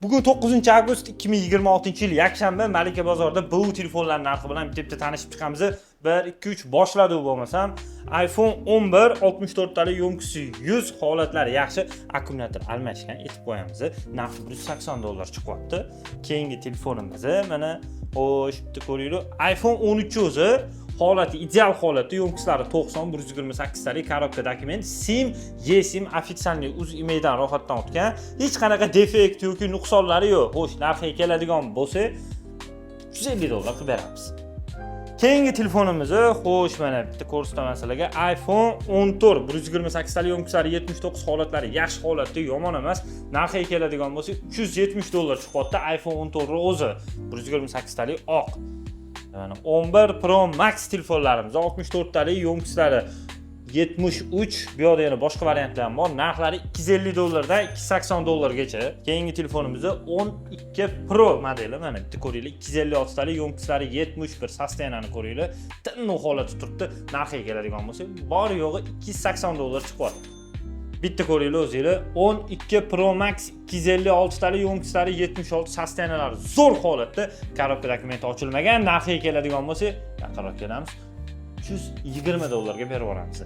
Bugun 9-avgust 2026-yil yakshanba Malika bozorida bu telefonlar narxi bilan bitta tanishib chiqamiz. 1 2 3 boshladi bo'lmasam iPhone 11 64 talik yo'mkisi 100 holatlari yaxshi, akkumulyator almashgan etib qo'yamiz. Narxi $180 chiqyapti. Keyingi telefonimiz mana xo'sh bitta ko'ringlar. iPhone 13 o'zi holati ideal holati, yo'mkislari 90 128 talik, korobka dokument, SIM, eSIM ofitsialniy uz emaildan ro'yxatdan o'tgan. Hech qanaqa defekt yoki nuqsonlari yo'q. Xo'sh, narxiga keladigan bo'lsa $150 qilib beramiz. Keyingi telefonimiz xo'sh mana bitta ko'rsatmaslarga iPhone 14 128 talik yo'mkislari 79 holatlari yaxshi holatda, yomon emas. Narxiga keladigan bo'lsa $370 chiqyapti. iPhone 14 o'zi 128 talik oq. Yani 11 Pro Max telefonlarimiz 64 talik yo'mkislari 73, bu yerda yana boshqa variantlar ham bor. Narxlari $250 dan $280 gacha. Keyingi telefonimiz 12 Pro modeli. Mana bitta ko'ringlar, 256 talik yo'mkislari 71, sostenani ko'ringlar. Tinch holatda turibdi. Narxiga keladigan bo'lsa, bor yo'g'i $280 chiqyapti. Bitta ko'ringlar o'zingizlar, 12 Pro Max 256 talik yo'mkislari 76, sostenalari zo'r holatda, korobka dokumenti ochilmagan. Narxiga keladigan bo'lsa, yaqinroq kelamiz. $120 ga berib yuboramiz.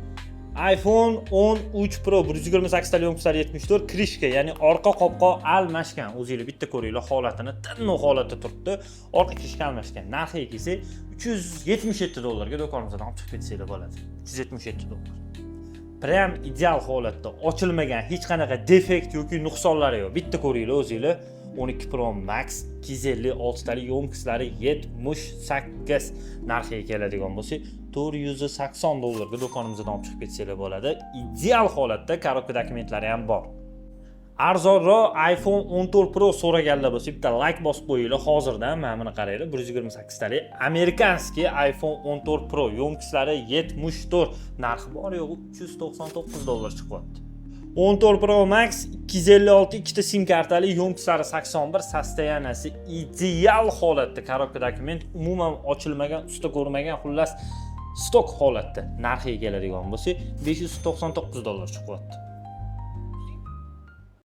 iPhone 13 Pro 128 talik yo'mkislari 74, krishka, ya'ni orqa qopqoq almashgan. O'zingizlar bitta ko'ringlar, holatini tinch holatda turibdi. Orqa krishka almashgan. Narxiga kelsa $377 ga do'konimizdan olib chiqib ketsanglar bo'ladi. $377. Prям ideal holatda, ochilmagan, hech qanaqa defekt yoki nuqsonlari yo'q. Bitta ko'ringlar o'zingizlar. 12 Pro Max 256 talik yo'mkislari 78, narxiga keladigan bo'lsa $480 ga do'konimizdan olib chiqib ketsanglar bo'ladi. Ideal holatda, korobka dokumentlari ham bor. Arzonroq iPhone 14 Pro so'raganlar bo'lsa, bitta like bosib qo'yinglar hozirdan. Mana buni qaranglar, 128 talik amerikanskiy iPhone 14 Pro yo'mkislari 74, narxi bor yo'q $399 chiqyapti. 14 Pro Max 256 ikkita SIM kartali, yo'mkislari 81, sosteniyasi ideal holatda, korobka dokument umuman ochilmagan, usta ko'rmagan, xullas stok holatda. Narxiga keladigan bo'lsa $599 chiqyapti.